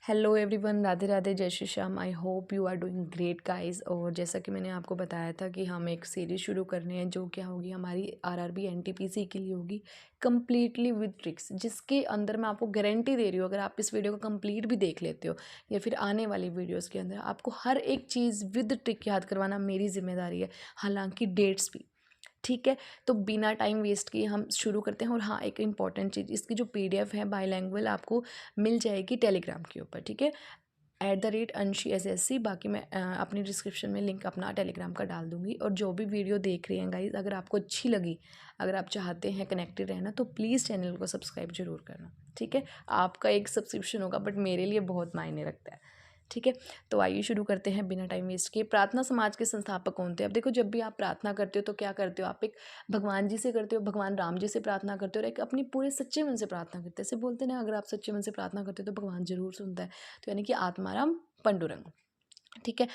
Hello everyone, Radhe Radhe, जय Shri Shyam. I hope you are doing great guys. और जैसा कि मैंने आपको बताया था कि हम एक सीरीज़ शुरू कर रहे हैं जो क्या होगी, हमारी आरआरबी एनटीपीसी के लिए होगी, कम्प्लीटली विद ट्रिक्स, जिसके अंदर मैं आपको गारंटी दे रही हूँ, अगर आप इस वीडियो को कंप्लीट भी देख लेते हो या फिर आने वाली वीडियोज़ के अंदर आपको हर एक चीज़ विद ट्रिक याद करवाना मेरी जिम्मेदारी है, हालांकि डेट्स भी। ठीक है, तो बिना टाइम वेस्ट किए हम शुरू करते हैं। और हाँ, एक इम्पॉर्टेंट चीज़, इसकी जो पीडीएफ है बाईलैंग्वेज आपको मिल जाएगी टेलीग्राम के ऊपर। ठीक है, @अंशी SSC। बाकी मैं अपनी डिस्क्रिप्शन में लिंक अपना टेलीग्राम का डाल दूंगी। और जो भी वीडियो देख रहे हैं गाइज, अगर आपको अच्छी लगी, अगर आप चाहते हैं कनेक्टेड रहना, तो प्लीज़ चैनल को सब्सक्राइब जरूर करना। ठीक है, आपका एक सब्सक्रिप्शन होगा बट मेरे लिए बहुत मायने रखता है। ठीक है, तो आइए शुरू करते हैं बिना टाइम वेस्ट किए। प्रार्थना समाज के संस्थापक कौन थे? अब देखो, जब भी आप प्रार्थना करते हो तो क्या करते हो, आप एक भगवान जी से करते हो, भगवान राम जी से प्रार्थना करते हो, और एक अपनी पूरे सच्चे मन से प्रार्थना करते हो। ऐसे बोलते हैं ना, अगर आप सच्चे मन से प्रार्थना करते हो तो भगवान जरूर सुनता है। तो यानी कि आत्माराम पंडुरंग। ठीक है,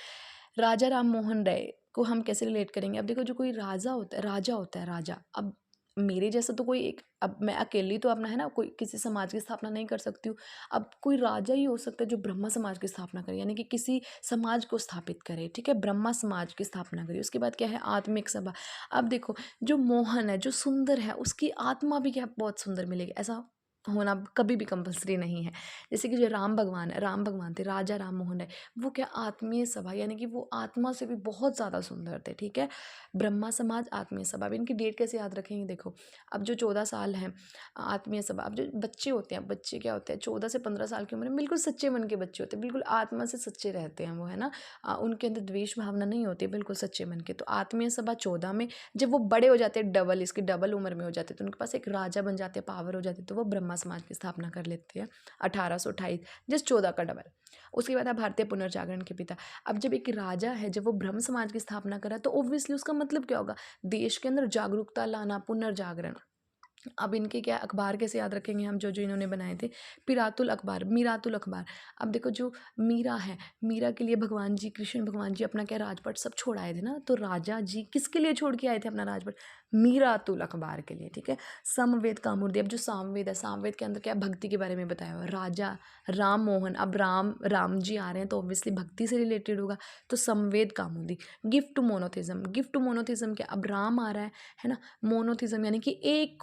राजा राम मोहन राय को हम कैसे रिलेट करेंगे? अब देखो, जो कोई राजा होता है, राजा होता है राजा। अब मेरे जैसा तो कोई एक, अब मैं अकेली तो अपना है ना, कोई किसी समाज की स्थापना नहीं कर सकती हूँ। अब कोई राजा ही हो सकता है जो ब्रह्मा समाज की स्थापना करे, यानी कि किसी समाज को स्थापित करे। ठीक है, ब्रह्मा समाज की स्थापना करी। उसके बाद क्या है, आत्मिक सभा। अब देखो, जो मोहन है, जो सुंदर है, उसकी आत्मा भी क्या बहुत सुंदर मिलेगी। ऐसा होना कभी भी कंपल्सरी नहीं है। जैसे कि जो राम भगवान है, राम भगवान थे, राजा राम मोहन है, वो क्या आत्मीय सभा, यानी कि वो आत्मा से भी बहुत ज़्यादा सुंदर थे। ठीक है, ब्रह्मा समाज, आत्मीय सभा। अब इनकी डेट कैसे याद रखेंगे? देखो, अब जो 14 साल हैं, आत्मीय सभा। अब जो बच्चे होते हैं, बच्चे क्या होते हैं, 14 से 15 साल की उम्र में बिल्कुल सच्चे मन के बच्चे होते हैं, बिल्कुल आत्मा से सच्चे रहते हैं वो, है ना। उनके अंदर द्वेष भावना नहीं होती, बिल्कुल सच्चे मन के। तो आत्मीय सभा 14 में। जब वो बड़े हो जाते हैं, डबल, इसकी डबल उम्र में हो जाते हैं, तो उनके पास एक राजा बन जाते हैं, पावर हो जाती है, तो वो ब्रह्मा समाज की स्थापना कर लेते हैं 1828, जस्ट 14 का डबल। उसके बाद है भारतीय पुनर्जागरण के पिता। अब जब एक राजा है, जब वो ब्रह्म समाज की स्थापना करा, तो ऑब्वियसली उसका मतलब क्या होगा, देश के अंदर जागरूकता लाना, पुनर्जागरण। अब इनके क्या अखबार कैसे याद रखेंगे हम, जो जो इन्होंने बनाए थे, पिरातुल अखबार, मीरातुल अखबार। अब देखो, जो मीरा है, मीरा के लिए भगवान जी, कृष्ण भगवान जी अपना क्या राजपाट सब छोड़ आए थे ना, तो राजा जी किसके लिए छोड़ के आए थे अपना राजपाट? मीरातुल अखबार के लिए। ठीक है, समवेद कामूर्ति। अब जो सामवेद है, सामवेद के अंदर क्या भक्ति के बारे में बताया हुआ है, राजा राम मोहन। अब राम जी आ रहे हैं तो ऑब्वियसली भक्ति से रिलेटेड होगा, तो समवेद कामूर्ति। Gift to monotheism, gift to monotheism क्या, अब राम आ रहा है ना। मोनोथिज्म यानी कि एक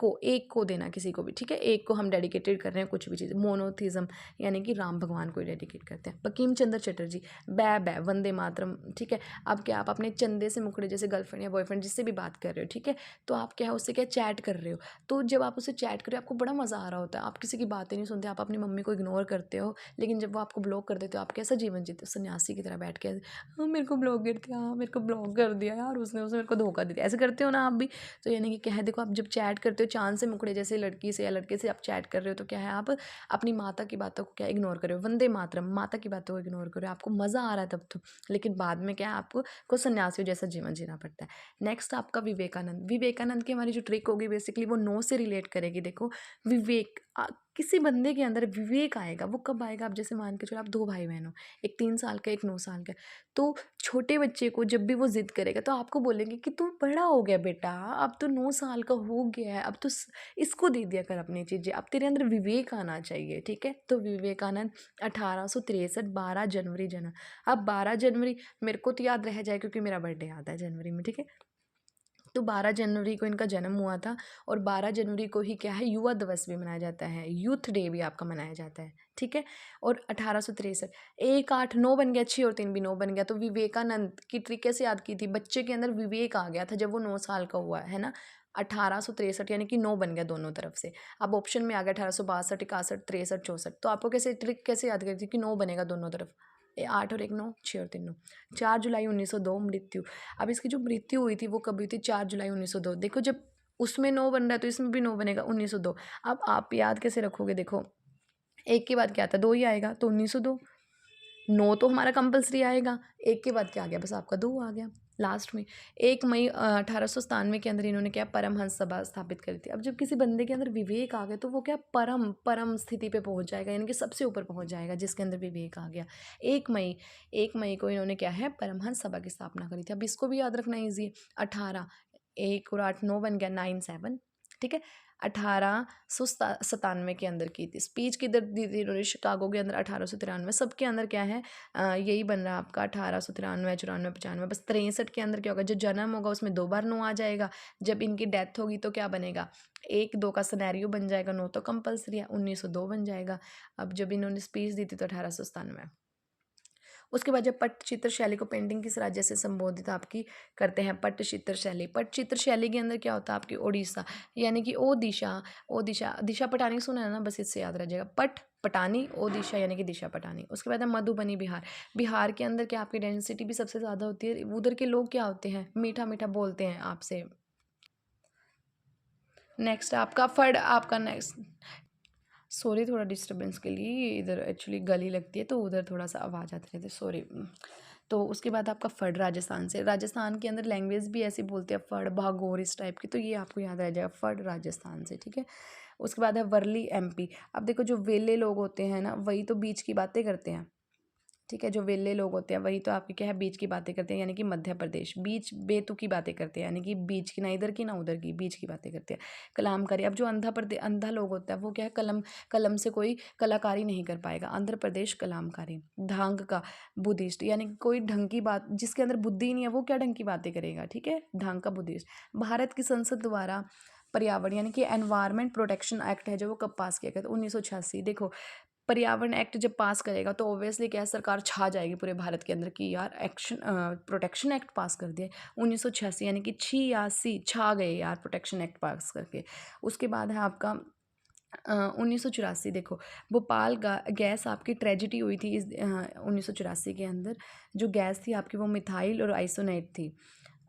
को देना किसी को भी। ठीक है, एक को हम डेडिकेटेड कर रहे हैं कुछ भी चीज़, मोनोथिज्म यानी कि राम भगवान को डेडिकेट करते हैं। बंकिम चंद्र चटर्जी, बै वंदे मातरम। ठीक है, अब क्या, आप अपने चंदे से मुखड़े, जैसे गर्लफ्रेंड या बॉयफ्रेंड जिससे भी बात कर रहे हो, ठीक है, तो आप क्या है, उससे क्या चैट कर रहे हो, तो जब आप उससे चैट कर रहे हो आपको बड़ा मज़ा आ रहा होता है, आप किसी की बातें नहीं सुनते, आप अपनी मम्मी को इग्नोर करते हो, लेकिन जब वो आपको ब्लॉक कर देते हो, आप कैसा जीवन जीते हो, सन्यासी की तरह बैठ के, हाँ मेरे को ब्लॉक कर दिया, हाँ मेरे को ब्लॉक कर दिया यार, उसने मेरे को धोखा दे दिया, ऐसे करते हो ना आप भी। तो यानी कि क्या है, देखो, आप जब चैट करते हो चांद से मुखड़े जैसे लड़की से या लड़के से आप चैट कर रहे हो, तो क्या है, आप अपनी माता की बातों को क्या इग्नोर कर रहे हो, वंदे मातरम, माता की बातों को इग्नोर कर रहे हो, आपको मज़ा आ रहा है तब तो, लेकिन बाद में क्या है, आपको सन्यासियों जैसा जीवन जीना पड़ता है। नेक्स्ट आपका विवेकानंद। विवेकानंद की हमारी जो ट्रिक होगी बेसिकली वो नो से रिलेट करेगी। देखो, विवेक, किसी बंदे के अंदर विवेक आएगा, वो कब आएगा? आप जैसे मान के चलो, आप 2 भाई बहन हो, एक 3 साल का, एक 9 साल का, तो छोटे बच्चे को जब भी वो जिद करेगा तो आपको बोलेंगे कि तू बड़ा हो गया बेटा, अब तो 9 साल का हो गया है, अब तो इसको दे दिया कर अपनी चीज़ें, अब तेरे अंदर विवेक आना चाहिए। ठीक है, तो विवेकानंद 1863, 12 जनवरी जन्म। अब 12 जनवरी मेरे को तो याद रह जाए क्योंकि मेरा बर्थडे आता है जनवरी में। ठीक है, तो 12 जनवरी को इनका जन्म हुआ था, और 12 जनवरी को ही क्या है, युवा दिवस भी मनाया जाता है, यूथ डे भी आपका मनाया जाता है। ठीक है, और 1863, 1 8 9 बन गया, 6 और 3 भी 9 बन गया। तो विवेकानंद की ट्रिक कैसे याद की थी, बच्चे के अंदर विवेक आ गया था जब वो 9 साल का हुआ, है ना। 1863 यानी कि 9 बन गया दोनों तरफ से। अब ऑप्शन में आ गया 1862, 61, 63, 64, तो आपको कैसे ट्रिक कैसे याद करी थी कि 9 बनेगा दोनों तरफ, 8 और 1 9, 6 और 3 9। 4 जुलाई 1902 मृत्यु। अब इसकी जो मृत्यु हुई थी वो कब हुई थी, 4 जुलाई 1902। देखो, जब उसमें 9 बन रहा है तो इसमें भी 9 बनेगा, 1902। अब आप याद कैसे रखोगे? देखो, एक के बाद क्या आता है, 2 ही आएगा, तो 1902। 9 तो हमारा कंपल्सरी आएगा, एक के बाद क्या आ गया, बस आपका 2 आ गया लास्ट में। 1 मई 1897 के अंदर इन्होंने क्या, परमहंस सभा स्थापित करी थी। अब जब किसी बंदे के अंदर विवेक आ गया तो वो क्या, परम स्थिति पे पहुंच जाएगा, यानी कि सबसे ऊपर पहुंच जाएगा जिसके अंदर विवेक आ गया। 1 मई को इन्होंने क्या है, परमहंस सभा की स्थापना करी थी। अब इसको भी याद रखना ईजी है। 18, 1 और 8 9 बन गया, 9 7। ठीक है, 1897 के अंदर की थी। स्पीच किधर दी थी इन्होंने? शिकागो के अंदर 1893। सबके अंदर क्या है यही बन रहा है आपका 1893, 94, 95। बस 63 के अंदर क्या होगा, जो जन्म होगा उसमें 2 बार नो आ जाएगा। जब इनकी डेथ होगी तो क्या बनेगा, 1-2 का सिनेरियो बन जाएगा, नो तो कंपलसरी है, 1902 बन जाएगा। अब जब इन्होंने स्पीच दी थी तो 1897। उसके बाद जब पट्टचित्र शैली को पेंटिंग किस राज्य से संबोधित आपकी करते हैं? पट्टचित्र शैली। पट्टचित्र शैली के अंदर क्या होता है आपकी? ओडिशा, यानी कि दिशा पटानी सुना है ना, बस इससे याद रह जाएगा। पट पटानी, ओडिशा यानी कि दिशा पटानी। उसके बाद है मधुबनी, बिहार। बिहार के अंदर क्या आपकी डेंसिटी भी सबसे ज़्यादा होती है। उधर के लोग क्या होते हैं, मीठा मीठा बोलते हैं आपसे। नेक्स्ट आपका फर्ड, आपका नेक्स्ट, सॉरी थोड़ा डिस्टर्बेंस के लिए, इधर एक्चुअली गली लगती है तो उधर थोड़ा सा आवाज़ आती रहती है, सॉरी। तो उसके बाद आपका फर्ड, राजस्थान से। राजस्थान के अंदर लैंग्वेज भी ऐसी बोलते हैं, फर्ड, भागोर, इस टाइप की, तो ये आपको याद रह जाएगा, फर्ड राजस्थान से, ठीक है। उसके बाद है वर्ली, एमपी। अब देखो जो वेले लोग होते हैं ना, वही तो बीच की बातें करते हैं, ठीक है। जो वेले लोग होते हैं वही तो आपके क्या है, बीच की बातें करते हैं, यानी कि मध्य प्रदेश। बीच बेतु की बातें करते हैं, यानी कि बीच की, ना इधर की ना उधर की, बीच की बातें करते हैं। कलामकारी, अब जो अंधा लोग होता है वो क्या है, कलम से कोई कलाकारी नहीं कर पाएगा। आंध्र प्रदेश, कलामकारी। ढंग का, बुद्धिस्ट, यानी कि कोई ढंग की बात, जिसके अंदर बुद्धि नहीं है वो क्या ढंग की बातें करेगा, ठीक है। ढंग का, बुद्धिस्ट। भारत की संसद द्वारा पर्यावरण यानी कि एनवायरमेंट प्रोटेक्शन एक्ट है जो, वो कब पास किया गया था? 1986। देखो पर्यावरण एक्ट जब पास करेगा तो ऑब्वियसली क्या है, सरकार छा जाएगी पूरे भारत के अंदर की यार एक्शन प्रोटेक्शन एक्ट पास कर दिया 1986, यानी कि 86 छा गए यार प्रोटेक्शन एक्ट पास करके। उसके बाद है आपका 1984। देखो भोपाल गैस आपकी ट्रेजिडी हुई थी इस 1984 के अंदर। जो गैस थी आपकी वो मिथाइल और आइसोनेट थी।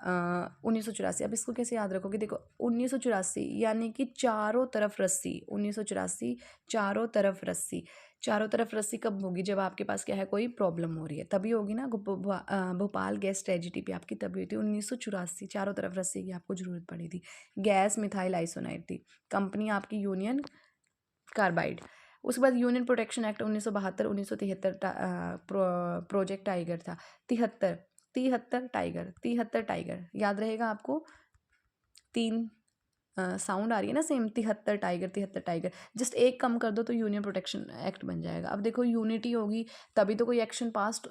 1984। अब इसको कैसे याद रखोगे? देखो 1984 यानी कि चारों तरफ रस्सी। 1984 चारों तरफ रस्सी। चारों तरफ रस्सी कब होगी? जब आपके पास क्या है, कोई प्रॉब्लम हो रही है तभी होगी ना। भोपाल गैस ट्रेजिडी पे आपकी तभी हुई थी 1984। चारों तरफ रस्सी की आपको जरूरत पड़ी थी। गैस मिथाइल आइसोनाइड थी। कंपनी आपकी यूनियन कार्बाइड। उसके बाद union protection act 1972, 1973 project tiger था। 73 टाइगर याद रहेगा आपको। 3 साउंड आ रही है ना सेम, 73 टाइगर। जस्ट एक कम कर दो तो यूनियन प्रोटेक्शन एक्ट बन जाएगा। अब देखो यूनिटी होगी तभी तो कोई एक्शन पास,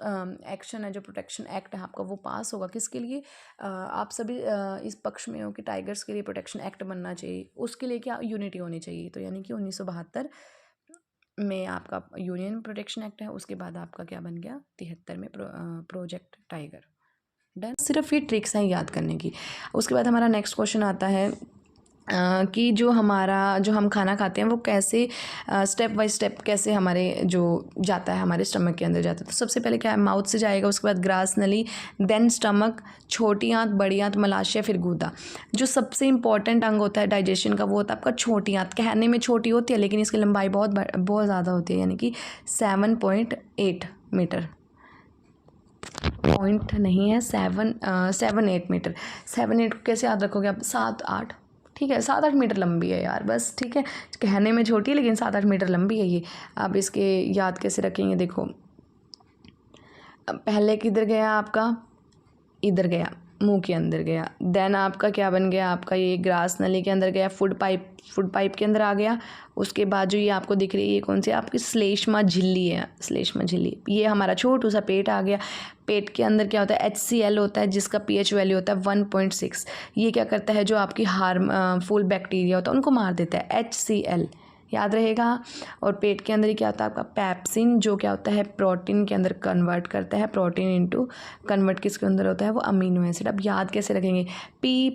एक्शन है जो प्रोटेक्शन एक्ट है आपका वो पास होगा। किसके लिए? आप सभी इस पक्ष में हो कि टाइगर्स के लिए प्रोटेक्शन एक्ट बनना चाहिए, उसके लिए क्या यूनिटी होनी चाहिए। तो यानी कि 1972 में आपका यूनियन प्रोटेक्शन एक्ट है। उसके बाद आपका क्या बन गया 73 में प्रोजेक्ट टाइगर। डन। सिर्फ ये ट्रिक्स हैं याद करने की। उसके बाद हमारा नेक्स्ट क्वेश्चन आता है कि जो हम खाना खाते हैं वो कैसे स्टेप बाय स्टेप कैसे हमारे जो जाता है हमारे स्टमक के अंदर जाता है। तो सबसे पहले क्या है, माउथ से जाएगा, उसके बाद ग्रास नली, देन स्टमक, छोटी आंत, बड़ी आंत, मलाशय, फिर गूदा। जो सबसे इंपॉर्टेंट अंग होता है डाइजेशन का वो होता है आपका छोटी आंत। कहने में छोटी होती है लेकिन इसकी लंबाई बहुत ज़्यादा होती है, यानी कि 7.8 मीटर। पॉइंट नहीं है, 7-8 मीटर। 7-8 कैसे याद रखोगे आप? 7-8, ठीक है, 7-8 मीटर लंबी है यार, बस ठीक है। कहने में छोटी है लेकिन 7-8 मीटर लंबी है ये। आप इसके याद कैसे रखेंगे? देखो पहले किधर गया आपका, इधर गया, मुंह के अंदर गया। देन आपका क्या बन गया, आपका ये ग्रास नली के अंदर गया, फूड पाइप के अंदर आ गया। उसके बाद जो ये आपको दिख रही है ये कौन सी, आपकी श्लेष्मा झिल्ली है, श्लेष्मा झिल्ली। ये हमारा छोटू सा पेट आ गया। पेट के अंदर क्या होता है, HCl होता है जिसका pH वैल्यू होता है 1.6। ये क्या करता है, जो आपकी हार्मफुल बैक्टीरिया होता है उनको मार देता है, HCl याद रहेगा। और पेट के अंदर ही क्या होता है आपका पैप्सिन, जो क्या होता है प्रोटीन के अंदर कन्वर्ट करता है, प्रोटीन इनटू कन्वर्ट किसके अंदर होता है, वो अमीनो एसिड। अब याद कैसे रखेंगे, पी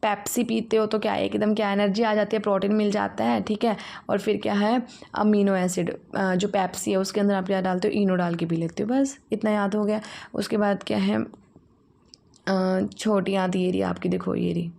पेप्सी पीते हो तो क्या एकदम क्या एनर्जी आ जाती है, प्रोटीन मिल जाता है, ठीक है। और फिर क्या है अमीनो एसिड, जो पेप्सी है उसके अंदर आप क्या डालते हो, इनो डाल के पी लेते हो, बस इतना याद हो गया। उसके बाद क्या है छोटी आंत, ये रही आपकी, देखो ये रही,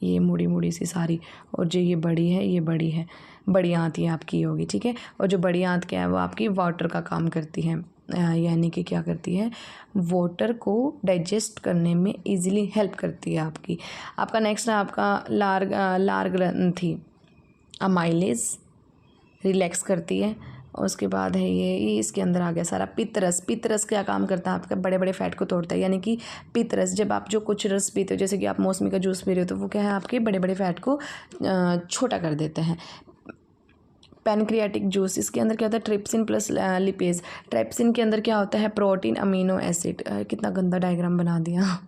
ये मुड़ी सी सारी, और जो ये बड़ी है ये बड़ी है, बड़ी आंत ये आपकी होगी, ठीक है। और जो बड़ी आंत क्या है वो आपकी वाटर का काम करती है, यानी कि क्या करती है, वाटर को डाइजेस्ट करने में इजीली हेल्प करती है आपकी। आपका नेक्स्ट है आपका लार ग्रंथि, अमाइलेज रिलैक्स करती है। उसके बाद है ये इसके अंदर आ गया सारा पित्त रस। पित्त रस क्या काम करता है आपका, बड़े बड़े फैट को तोड़ता है। यानी कि पित्त रस, जब आप जो कुछ रस पीते हो, जैसे कि आप मौसमी का जूस पी रहे हो, तो वो क्या है आपके बड़े बड़े फैट को छोटा कर देते हैं। पैनक्रियाटिक जूस, इसके अंदर क्या होता है, ट्रिप्सिन प्लस लिपेज। ट्रिप्सिन के अंदर क्या होता है, प्रोटीन अमीनो एसिड। कितना गंदा डायग्राम बना दिया।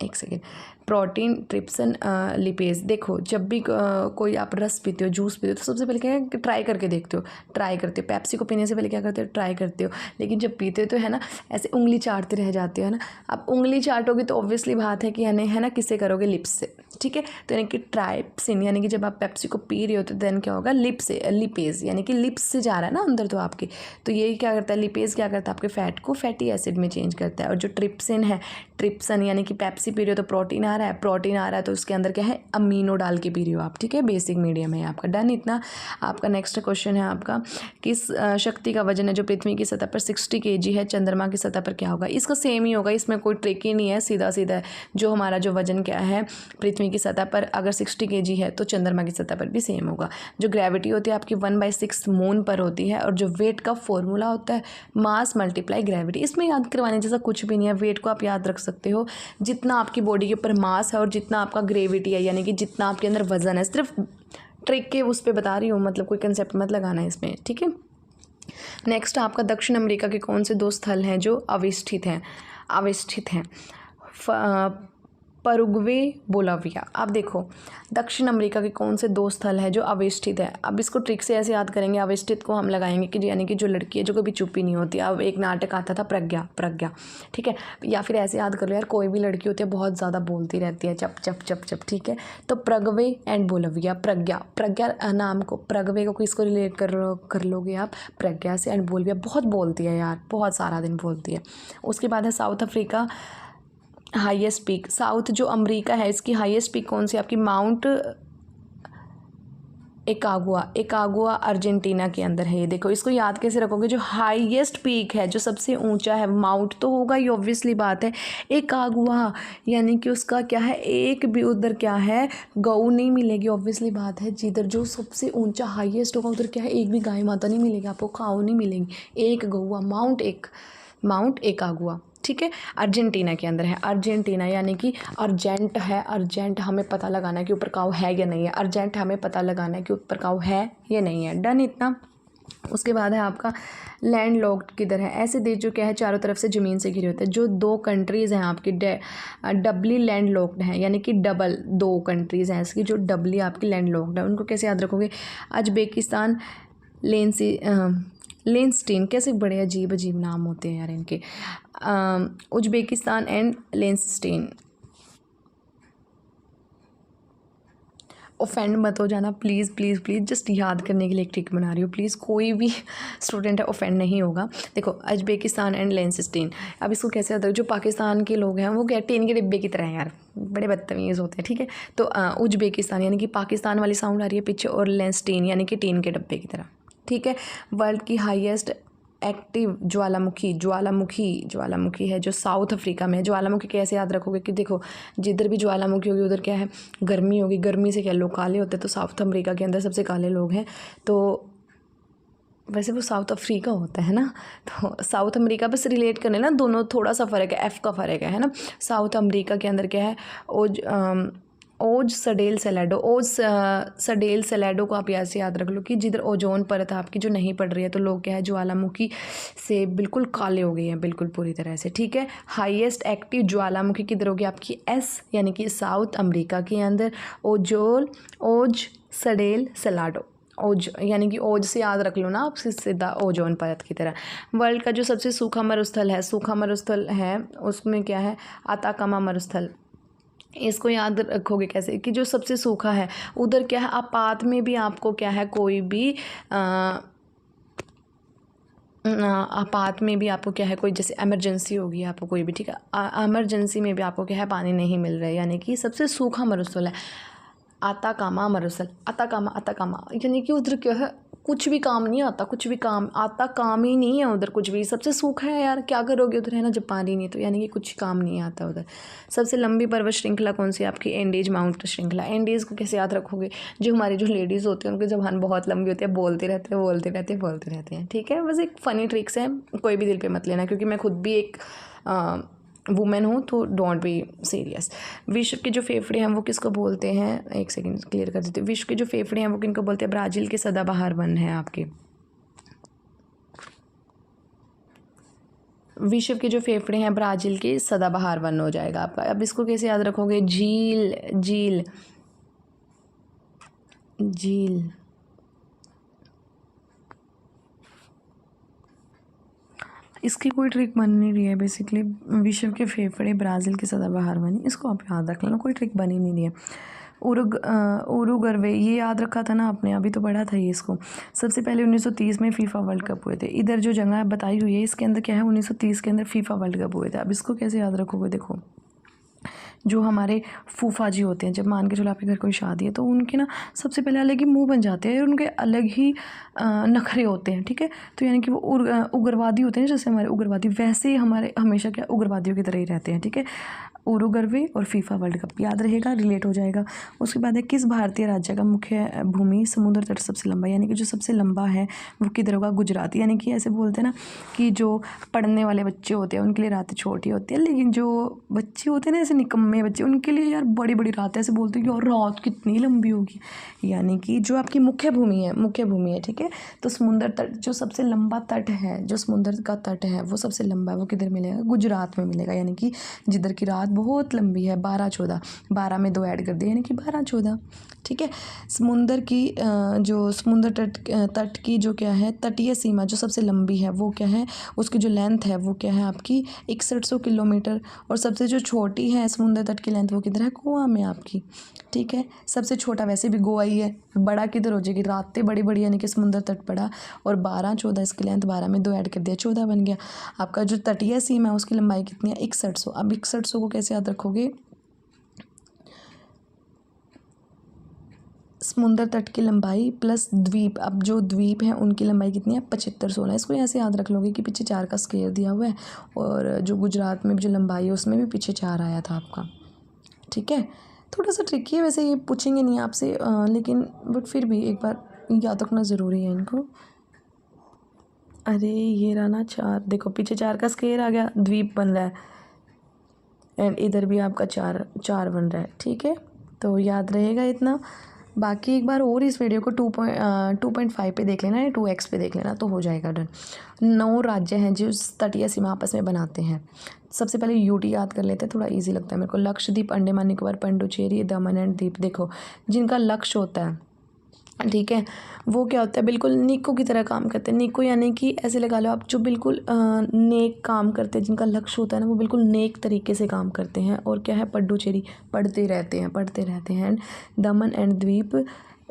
एक सेकेंड। Protein, trypsin, lipase. देखो जब भी कोई आप रस पीते हो, जूस पीते हो, तो सबसे पहले क्या है कि ट्राई करके देखते हो, ट्राई करते हो। पेप्सी को पीने से पहले क्या करते हो, ट्राई करते हो। लेकिन जब पीते हो तो है ना ऐसे उंगली चाटते रह जाते हो, है ना। आप उंगली चाटोगे तो ऑब्वियसली बात है कि है ना किससे करोगे, लिप्स से, ठीक है। तो यानी कि ट्राइप्सिन, यानी कि जब आप पेप्सी को पी रहे हो तो देन क्या होगा, लिप्स से, लिपेज यानी कि लिप्स से जा रहा है ना अंदर तो आपके। तो ये क्या करता है, लिपेज क्या करता है, आपके फैट को फैटी एसिड में चेंज करता है। और जो ट्रिप्सिन है, ट्रिप्सन यानी कि पेप्सी पी रहे हो तो प्रोटीन आ रहा है, प्रोटीन आ रहा है तो उसके अंदर क्या है, अमीनो डाल के पी रहे हो आप, ठीक है। बेसिक मीडियम है आपका, डन इतना। आपका नेक्स्ट क्वेश्चन है आपका, किस शक्ति का वजन है जो पृथ्वी की सतह पर 60 kg है, चंद्रमा की सतह पर क्या होगा। इसका सेम ही होगा, इसमें कोई ट्रिक ही नहीं है, सीधा सीधा है। जो हमारा जो वजन क्या है पृथ्वी की सतह पर अगर 60 kg है तो चंद्रमा की सतह पर भी सेम होगा। जो ग्रेविटी होती है आपकी 1/6 मून पर होती है। और जो वेट का फॉर्मूला होता है मास मल्टीप्लाई ग्रेविटी। इसमें याद करवाने जैसा कुछ भी नहीं है, वेट को आप याद रख सकते हो, जितना आपकी बॉडी के ऊपर मास है और जितना आपका ग्रेविटी है, यानी कि जितना आपके अंदर वजन है। सिर्फ ट्रिक के उस पर बता रही हूँ, मतलब कोई कंसेप्ट मत लगाना है इसमें, ठीक है। नेक्स्ट आपका दक्षिण अमेरिका के कौन से 2 स्थल हैं जो अविष्ठित हैं। परुग्वे, बोलाविया। अब देखो दक्षिण अमेरिका के कौन से 2 स्थल हैं जो अविष्ठित है। अब इसको ट्रिक से ऐसे याद करेंगे, अविष्ठित को हम लगाएंगे कि यानी कि जो लड़की है जो कभी चुप ही नहीं होती। अब एक नाटक आता था प्रज्ञा, ठीक है। या फिर ऐसे याद कर लो यार, कोई भी लड़की होती है बहुत ज़्यादा बोलती रहती है, चप चप चप चप, ठीक है। तो प्रगवे एंड बोलाविया, प्रज्ञा नाम को, प्रगवे को किसको रिलेट कर लोगे आप, प्रज्ञा से। एंड बोलाविया बहुत बोलती है यार, बहुत सारा दिन बोलती है। उसके बाद है south Africa, highest peak. South जो अमेरिका है इसकी हाईएस्ट पीक कौन सी, आपकी माउंट एकागुआ अर्जेंटीना के अंदर है। ये देखो, इसको याद कैसे रखोगे, जो हाईएस्ट पीक है, जो सबसे ऊंचा है, माउंट तो होगा ही ऑब्वियसली बात है। एकागुआ यानी कि उसका क्या है, एक भी उधर क्या है, गऊ नहीं मिलेगी, ऑब्वियसली बात है। जिधर जो सबसे ऊंचा हाईएस्ट होगा उधर क्या है, एक भी गाय माता नहीं मिलेगी आपको, काऊ नहीं मिलेगी, एक गौआ, माउंट एकागुआ, ठीक है। अर्जेंटीना के अंदर है। अर्जेंटीना यानी कि अर्जेंट है, अर्जेंट हमें पता लगाना है कि ऊपर काऊ है या नहीं है, अर्जेंट हमें पता लगाना है कि ऊपर काऊ है या नहीं है, डन इतना। उसके बाद है आपका लैंड लॉक्ड किधर है, ऐसे देश जो क्या है चारों तरफ से ज़मीन से घिरे होते हैं। जो 2 कंट्रीज़ हैं आपकी डबली लैंड लॉक्ड हैं, यानी कि डबल 2 कंट्रीज़ हैं इसकी जो डबली आपकी लैंड लॉक्ड है। उनको कैसे याद रखोगे, अजबेकिस्तान, लेंसटीन, कैसे बड़े अजीब नाम होते हैं यार इनके, उज्बेकिस्तान एंड लेंसटीन। ऑफेंड मत हो जाना प्लीज़ प्लीज़ प्लीज़, जस्ट याद करने के लिए एक ट्रिक बना रही हूँ, प्लीज़ कोई भी स्टूडेंट है ऑफेंड नहीं होगा। देखो उज्बेकिस्तान एंड लेंसटीन। अब इसको कैसे याद रखो, जो पाकिस्तान के लोग हैं वो क्या टीन के डिब्बे की तरह हैं यार, बड़े बदतमीज़ होते हैं, ठीक है। तो उज्बेकिस्तान यानी कि पाकिस्तान वाली साउंड आ रही है पीछे, और लेंसटीन यानी कि टीन के डब्बे की तरह, ठीक है। वर्ल्ड की हाईएस्ट एक्टिव ज्वालामुखी है जो साउथ अफ्रीका में है। ज्वालामुखी कैसे याद रखोगे कि देखो जिधर भी ज्वालामुखी होगी उधर क्या है, गर्मी होगी, गर्मी से क्या लोग काले होते हैं, तो साउथ अफ्रीका के अंदर सबसे काले लोग हैं। तो वैसे वो साउथ अफ्रीका होता है ना, तो साउथ अमेरिका बस रिलेट करने ना, दोनों थोड़ा सा फ़र्क है, एफ़ का फ़र्क है ना। साउथ अमेरिका के अंदर क्या है, ओज सडेल सेलेडो, सडेल सेलेडो को आप ऐसे याद रख लो कि जिधर ओजोन परत आपकी जो नहीं पड़ रही है, तो लोग क्या है ज्वालामुखी से बिल्कुल काले हो गए हैं, बिल्कुल पूरी तरह से, ठीक है। हाईएस्ट एक्टिव ज्वालामुखी किधर होगी आपकी, एस यानी कि साउथ अमेरिका के अंदर। ओज सडेल सेलाडो, ओज यानी कि ओज से याद रख लो ना आप, सीधा ओजोन परत की तरह। वर्ल्ड का जो सबसे सूखा मरुस्थल है उसमें क्या है, आताकामा मरुस्थल। इसको याद रखोगे कैसे कि जो सबसे सूखा है उधर क्या है, आपात में भी आपको क्या है, कोई भी आपात में भी आपको क्या है, कोई जैसे इमरजेंसी होगी आपको कोई भी, ठीक है, इमरजेंसी में भी आपको क्या है, पानी नहीं मिल रहा है, यानी कि सबसे सूखा मरुस्थल है आताकामा मरुस्थल। आताकामा यानी कि उधर क्या है, कुछ भी काम नहीं आता, कुछ भी काम आता, काम ही नहीं है उधर कुछ भी। सबसे सूखा है यार, क्या करोगे उधर, है ना, जब पानी नहीं, तो यानी कि कुछ काम नहीं आता उधर। सबसे लंबी पर्वत श्रृंखला कौन सी? आपकी एंडीज माउंट श्रृंखला। एंडीज़ को कैसे याद रखोगे? जो हमारी जो लेडीज़ होती हैं उनकी ज़बान बहुत लंबी होती है, बोलते रहते हैं बोलते रहते हैं बोलते रहते हैं। ठीक है, बस एक फ़नी ट्रिक्स है, कोई भी दिल पे मत लेना, क्योंकि मैं खुद भी एक वुमेन हूँ, तो डोंट बी सीरियस। विश्व के जो फेफड़े हैं वो किसको बोलते हैं? एक सेकंड क्लियर कर देते हैं। विश्व के जो फेफड़े हैं वो किनको बोलते हैं? ब्राज़ील के सदाबहार वन है आपके। विश्व के जो फेफड़े हैं ब्राज़ील के सदाबहार वन हो जाएगा आपका। अब इसको कैसे याद रखोगे? झील, झील, झील। इसकी कोई ट्रिक बन नहीं रही है बेसिकली। विश्व के फेफड़े ब्राज़ील के सदाबहार वन, इसको आप याद रख लेना, कोई ट्रिक बन ही नहीं रही है। उरुग्वे, ये याद रखा था ना आपने, अभी तो पढ़ा था ये इसको। सबसे पहले 1930 में फीफा वर्ल्ड कप हुए थे। इधर जो जगह बताई हुई है इसके अंदर क्या है? 1930 के अंदर फीफा वर्ल्ड कप हुए थे। अब इसको कैसे याद रखोगे? देखो, जो हमारे फूफा जी होते हैं, जब मान के चलो आपके घर कोई शादी है, तो उनके ना सबसे पहले अलग ही मुंह बन जाते हैं और उनके अलग ही नखरे होते हैं। ठीक है, तो यानी कि वो उग्रवादी होते हैं, जैसे हमारे उग्रवादी, वैसे ही हमारे हमेशा क्या उग्रवादियों की तरह ही रहते हैं। ठीक है, उरुग्वे और फीफा वर्ल्ड कप याद रहेगा, रिलेट हो जाएगा। उसके बाद है किस भारतीय राज्य का मुख्य भूमि समुद्र तट सबसे लंबा? यानी कि जो सबसे लंबा है वो किधर होगा? गुजरात। यानी कि ऐसे बोलते हैं ना कि जो पढ़ने वाले बच्चे होते हैं उनके लिए रातें छोटी होती है, लेकिन जो बच्चे होते हैं ना ऐसे निकम्मे बच्चे, उनके लिए यार बड़ी बड़ी रात है। ऐसे बोलते हैं कि और रात कितनी लंबी होगी। यानी कि जो आपकी मुख्य भूमि है, मुख्य भूमि है, ठीक है, तो समुद्र तट जो सबसे लंबा तट है, जो समुद्र का तट है वो सबसे लंबा है, वो किधर मिलेगा? गुजरात में मिलेगा। यानी कि जिधर की रात बहुत लंबी है, 12-14, 12 में 2 ऐड कर दिए, यानी कि 12-14। ठीक है, समुद्र की जो समुद्र तट की जो क्या है तटीय सीमा जो सबसे लंबी है वो क्या है? उसकी जो लेंथ है वो क्या है आपकी? 6100 किलोमीटर। और सबसे जो छोटी है समुद्र तट की लेंथ वो किधर है? गोवा में आपकी। ठीक है, सबसे छोटा वैसे भी गोवा ही है, बड़ा किधर हो जाएगी? रातें बड़ी बड़ी, यानी कि समुद्र तट बड़ा, और 12-14 इसकी लेंथ, 12 में 2 ऐड कर दिया, 14 बन गया। आपका जो तटीय सीमा है उसकी लंबाई कितनी है? 6100। अब 6100 को कैसे याद रखोगे? समुद्र तट की लंबाई प्लस द्वीप, अब जो द्वीप हैं उनकी लंबाई कितनी है? 75-16। इसको ऐसे याद रख लोगे कि पीछे 4 का स्क्वायर दिया हुआ है, और जो गुजरात में जो लंबाई है उसमें भी पीछे 4 आया था आपका। ठीक है, थोड़ा सा ट्रिकी है वैसे, ये पूछेंगे नहीं आपसे, लेकिन बट फिर भी एक बार याद रखना ज़रूरी है इनको। अरे ये रहा ना 4, देखो पीछे 4 का स्क्वायर आ गया, द्वीप बन रहा है, एंड इधर भी आपका 4 बन रहा है। ठीक है, तो याद रहेगा इतना। बाकी एक बार और इस वीडियो को 2.5 पे देख लेना या 2x पे देख लेना तो हो जाएगा डन। 9 राज्य हैं जो तटीय सीमा आपस में बनाते हैं। सबसे पहले यूटी याद कर लेते हैं, थोड़ा इजी लगता है मेरे को। लक्षद्वीप, अंडमान निकोबार, पुडुचेरी, दमन एंड दीप। देखो जिनका लक्ष्य होता है, ठीक है, वो क्या होता है? बिल्कुल निको की तरह काम करते हैं। निको यानी कि ऐसे लगा लो आप, जो बिल्कुल नेक काम करते हैं, जिनका लक्ष्य होता है ना वो बिल्कुल नेक तरीके से काम करते हैं। और क्या है? पुडुचेरी, पढ़ते रहते हैं। दमन एंड द्वीप,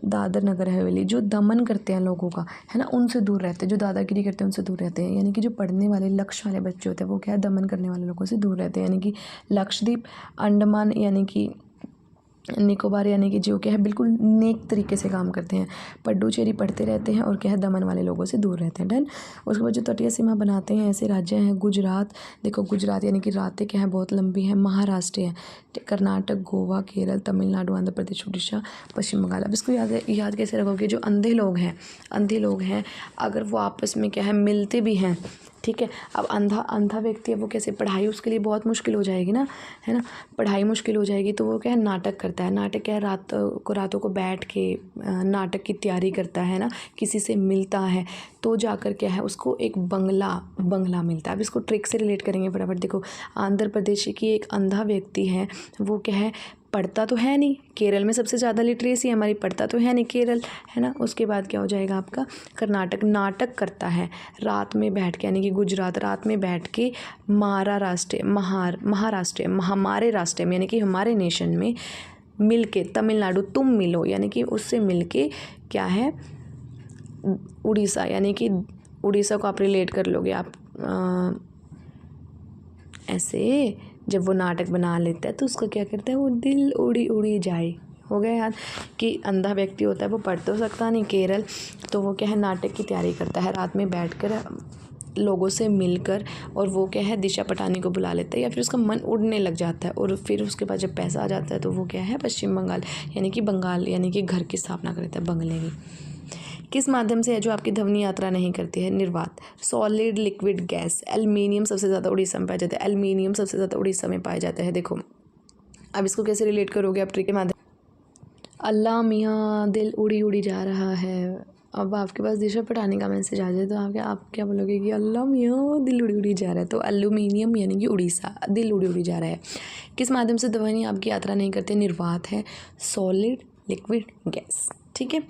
दादर नगर हवेली, जो दमन करते हैं लोगों का, है ना, उनसे दूर रहते हैं, जो दादागिरी करते हैं उनसे दूर रहते हैं। यानी कि जो पढ़ने वाले लक्ष्य वाले बच्चे होते हैं वो क्या है? दमन करने वाले लोगों से दूर रहते हैं। यानी कि लक्षद्वीप, अंडमान यानी कि निकोबार, यानी कि जो क्या है बिल्कुल नेक तरीके से काम करते हैं। पुडुचेरी पढ़ते रहते हैं, और क्या है? दमन वाले लोगों से दूर रहते हैं। डन। उसके बाद जो तटीय सीमा बनाते हैं ऐसे राज्य हैं गुजरात, देखो गुजरात यानी कि रातें क्या है? बहुत लंबी है। महाराष्ट्र है, कर्नाटक, गोवा, केरल, तमिलनाडु, आंध्र प्रदेश, उड़ीसा, पश्चिम बंगाल। अब इसको याद कैसे रखोगे? जो अंधे लोग हैं अगर वो आपस में क्या है मिलते भी हैं, ठीक है, अब अंधा व्यक्ति है वो कैसे? पढ़ाई उसके लिए बहुत मुश्किल हो जाएगी ना, है ना, पढ़ाई मुश्किल हो जाएगी, तो वो क्या है? नाटक करता है। नाटक क्या है? रातों को बैठ के नाटक की तैयारी करता है ना, किसी से मिलता है, तो जाकर क्या है उसको एक बंगला मिलता है। अब इसको ट्रिक से रिलेट करेंगे फटाफट। देखो आंध्र प्रदेश की एक अंधा व्यक्ति है, वो क्या है? पढ़ता तो है नहीं, केरल में सबसे ज़्यादा लिटरेसी है हमारी, पढ़ता तो है नहीं केरल, है ना। उसके बाद क्या हो जाएगा आपका? कर्नाटक, नाटक करता है रात में बैठ के, यानी कि गुजरात रात में बैठ के हमारे राष्ट्र में, यानी कि हमारे नेशन में मिल के, तमिलनाडु तुम मिलो, यानी कि उससे मिल के क्या है? उड़ीसा, यानी कि उड़ीसा को आप रिलेट कर लोगे आप ऐसे, जब वो नाटक बना लेता है तो उसको क्या करता है? वो दिल उड़ी उड़ी जाए, हो गया याद कि अंधा व्यक्ति होता है वो पढ़ तो सकता नहीं, केरल, तो वो क्या है नाटक की तैयारी करता है, रात में बैठकर लोगों से मिलकर, और वो क्या है दिशा पटानी को बुला लेता है, या फिर उसका मन उड़ने लग जाता है, और फिर उसके पास जब पैसा आ जाता है तो वो क्या है पश्चिम बंगाल यानी कि घर की स्थापना करता है, बंगले की। किस माध्यम से है जो आपकी ध्वनि यात्रा नहीं करती है? निर्वात। Solid, liquid, gas. एल्युमिनियम सबसे ज़्यादा उड़ीसा में पाया जाता है, एल्युमिनियम सबसे ज़्यादा उड़ीसा में पाया जाता है। देखो अब इसको कैसे रिलेट करोगे आप ट्रिक के माध्यम। अल्लाह मियाँ दिल उड़ी उड़ी जा रहा है। अब आपके पास दिशा पटाने का मैसेज आ जाए तो आप क्या बोलोगे कि अल्लाह मियाँ दिल उड़ी उड़ी जा रहा है, तो एल्युमिनियम यानी कि उड़ीसा, दिल उड़ी उड़ी जा रहा है। किस माध्यम से ध्वनि आपकी यात्रा नहीं करते? निर्वात है, सॉलिड, लिक्विड, गैस। ठीक है।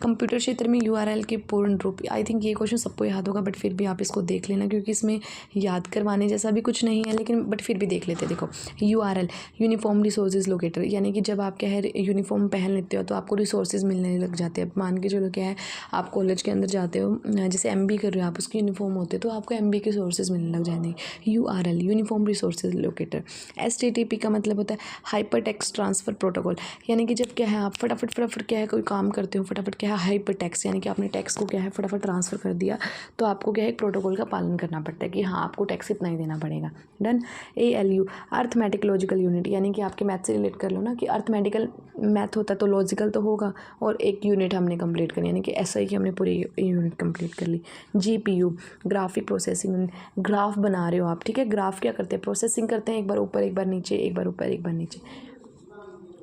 कंप्यूटर क्षेत्र में यूआरएल के पूर्ण रूप, आई थिंक ये क्वेश्चन सबको याद होगा, बट फिर भी आप इसको देख लेना क्योंकि इसमें याद करवाने जैसा भी कुछ नहीं है, लेकिन बट फिर भी देख लेते हैं। देखो यूआरएल यूनिफॉर्म रिसोर्सेज लोकेटर, यानी कि जब आप क्या है यूनिफॉर्म पहन लेते हो तो आपको रिसोर्सेज मिलने लग जाते हैं। मान के चलो क्या है आप कॉलेज के अंदर जाते हो, जैसे एमबी कर रहे हो आप, उसकी यूनिफॉर्म होते तो आपको एमबी के सोर्सेज मिलने लग जाएंगे। URL uniform resources locator. HTTP का मतलब होता है हाइपर टेक्स्ट ट्रांसफ़र प्रोटोकॉल, यानी कि जब क्या है आप फटाफट क्या है कोई काम करते हो, फटाफट क्या है हाइपर टेक्स्ट, यानी कि आपने टेक्स्ट को क्या है फटाफट ट्रांसफ़र कर दिया, तो आपको क्या है एक प्रोटोकॉल का पालन करना पड़ता है कि हाँ आपको टैक्स इतना ही देना पड़ेगा। Done. ALU arithmetic logical unit, यानी कि आपके मैथ से रिलेट कर लो ना कि अर्थमेटिकल मैथ होता है तो लॉजिकल तो होगा, और एक यूनिट हमने कंप्लीट करी, यानी कि SI की हमने पूरी यूनिट कंप्लीट कर ली। GPU graphic processing unit, graph बना रहे हो आप, ठीक है। ग्राफ क्या करते हैं? प्रोसेसिंग करते हैं, एक बार ऊपर एक बार नीचे, एक बार ऊपर एक बार नीचे।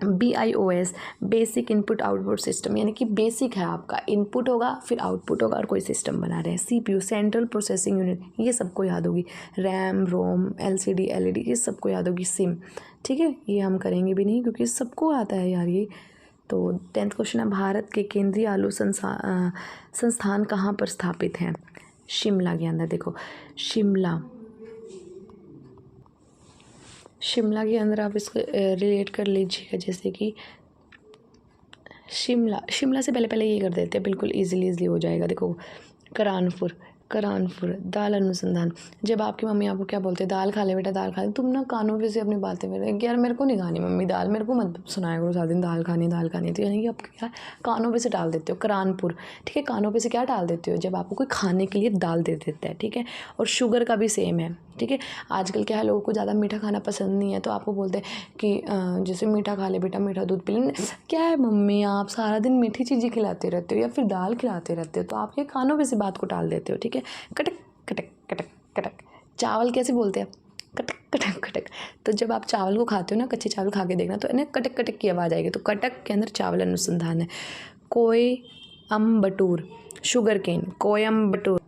BIOS basic input output system, यानी कि बेसिक है आपका, इनपुट होगा फिर आउटपुट होगा और कोई सिस्टम बना रहे हैं। CPU सेंट्रल प्रोसेसिंग यूनिट, ये सबको याद होगी। रैम, रोम, LCD, LED, ये सबको याद होगी। सिम, ठीक है, ये हम करेंगे भी नहीं क्योंकि सबको आता है यार ये। तो 10th क्वेश्चन है, भारत के केंद्रीय आलू संस्थान कहाँ पर स्थापित हैं? शिमला के अंदर। देखो शिमला के अंदर आप इसको रिलेट कर लीजिएगा, जैसे कि शिमला से पहले ये कर देते हैं, बिल्कुल इजीली हो जाएगा। देखो कानपुर दाल अनुसंधान। जब आपकी मम्मी आपको क्या बोलते हैं, दाल खा ले बेटा दाल खा ले, तुम ना कानों पे से अपनी बातें मेरे यार मेरे को नहीं खानी मम्मी दाल, मेरे को मत सुनाया करो सारा दिन दाल खानी तो यानी कि आप क्या कानों पे से डाल देते हो कानपुर, ठीक है। कानों पे से क्या डाल देते हो? जब आपको कोई खाने के लिए दाल दे देता है, ठीक है। और शुगर का भी सेम है, ठीक है। आजकल क्या है लोगों को ज़्यादा मीठा खाना पसंद नहीं है, तो आपको बोलते हैं कि जैसे मीठा खा ले बेटा, मीठा दूध पी ले। क्या है मम्मी आप सारा दिन मीठी चीज़ें खिलाते रहते हो या फिर दाल खिलाते रहते हो, तो आपके कानों पे से बात को टाल देते हो, ठीक है। कटक कटक कटक कटक। चावल कैसे बोलते हैं? कटक कटक कटक। तो जब आप चावल को खाते हो ना, कच्चे चावल खा के देखना, तो इन्हें कटक कटक की आवाज़ आएगी, तो कटक के अंदर चावल अनुसंधान है। Coimbatore sugar cane, Coimbatore.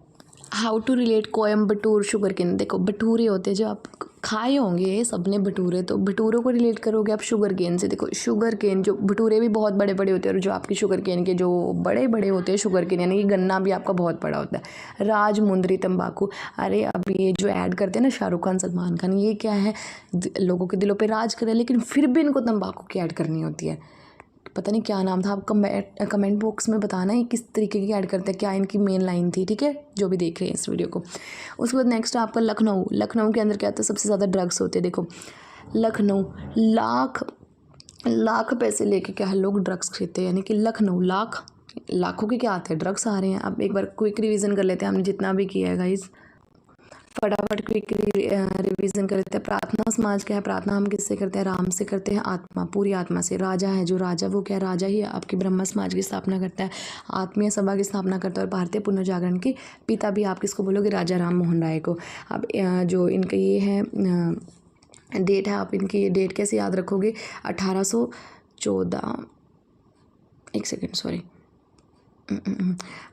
How to relate Coimbatore sugar cane. देखो भटूरे होते हैं जो आप खाए होंगे सबने भटूरे, तो भटूरों को रिलेट करोगे आप शुगर केन से। देखो शुगर केन, जो भटूरे भी बहुत बड़े बड़े होते हैं, और जो आपकी शुगर केन के जो बड़े बड़े होते हैं शुगर केन, यानी कि गन्ना भी आपका बहुत बड़ा होता है। राजमुंदरी तंबाकू, अरे अब ये जो ऐड करते हैं ना शाहरुख खान सलमान खान, ये क्या है लोगों के दिलों पर राज करे, लेकिन फिर भी इनको तंबाकू की ऐड करनी होती है। पता नहीं क्या नाम था, आप कमेंट बॉक्स में बताना ये किस तरीके की ऐड करते हैं, क्या इनकी मेन लाइन थी, ठीक है, जो भी देख रहे हैं इस वीडियो को। उसके बाद नेक्स्ट आपका लखनऊ के अंदर क्या होता है? सबसे ज़्यादा ड्रग्स होते हैं। देखो लखनऊ लाख पैसे लेके क्या है लोग ड्रग्स खरीदते हैं, यानी कि लखनऊ लाखों के क्या आते हैं ड्रग्स आ रहे हैं। अब एक बार क्विक रिवीजन कर लेते हैं, हमने जितना भी किया है गाइस, फटाफट क्विक रिवीजन कर लेते हैं। प्रार्थना समाज क्या है? प्रार्थना हम किससे करते हैं? राम से करते हैं, आत्मा पूरी आत्मा से। राजा है जो राजा, वो क्या है? राजा ही आपकी ब्रह्म समाज की स्थापना करता है, आत्मीय सभा की स्थापना करता है, और भारतीय पुनर्जागरण के पिता भी आप किसको बोलोगे? राजा राम मोहन राय को। अब जो इनका ये है डेट है, आप इनकी डेट कैसे याद रखोगे? 1814 एक सेकेंड सॉरी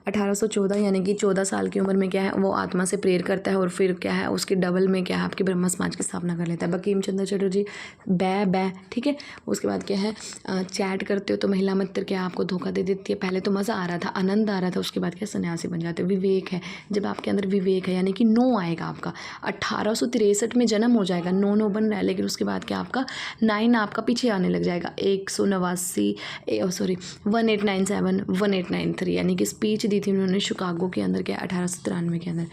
1814, यानी कि 14 साल की उम्र में क्या है वो आत्मा से प्रेयर करता है, और फिर क्या है उसके डबल में क्या है आपके ब्रह्म समाज की स्थापना कर लेता है। बंकिम चंद्र चटर्जी बै, ठीक है। उसके बाद क्या है चैट करते हो तो महिला मित्र क्या आपको धोखा दे देती है। पहले तो मज़ा आ रहा था, आनंद आ रहा था, उसके बाद क्या सन्यासी बन जाते हो। विवेक है, जब आपके अंदर विवेक है यानी कि 9 आएगा आपका। 1863 में जन्म हो जाएगा, 9 बन रहा है, लेकिन उसके बाद क्या आपका 9 आपका पीछे आने लग जाएगा। 189 1897 1893, यानी कि स्पीच दी थी उन्होंने शिकागो के अंदर, क्या 1893 के अंदर।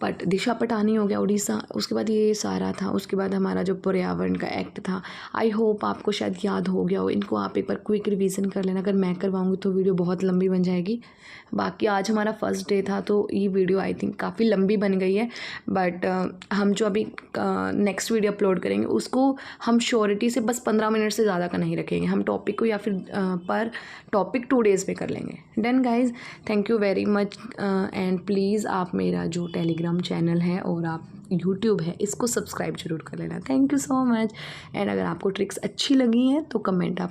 बट दिशा पटानी हो गया उड़ीसा, उसके बाद ये सारा था, उसके बाद हमारा जो पर्यावरण का एक्ट था। आई होप आपको शायद याद हो गया हो, इनको आप एक बार क्विक रिवीजन कर लेना। अगर मैं करवाऊँगी तो वीडियो बहुत लंबी बन जाएगी। बाकी आज हमारा फर्स्ट डे था तो ये वीडियो आई थिंक काफ़ी लंबी बन गई है, बट हम जो अभी नेक्स्ट वीडियो अपलोड करेंगे उसको हम श्योरिटी से बस 15 मिनट से ज़्यादा का नहीं रखेंगे। हम टॉपिक को या फिर पर टॉपिक 2 डेज़ में कर लेंगे। Done guys, thank you very much and please आप मेरा जो टेलीग्राम चैनल है और आप यूट्यूब है इसको सब्सक्राइब जरूर कर लेना। Thank you so much. And अगर आपको ट्रिक्स अच्छी लगी हैं तो कमेंट आप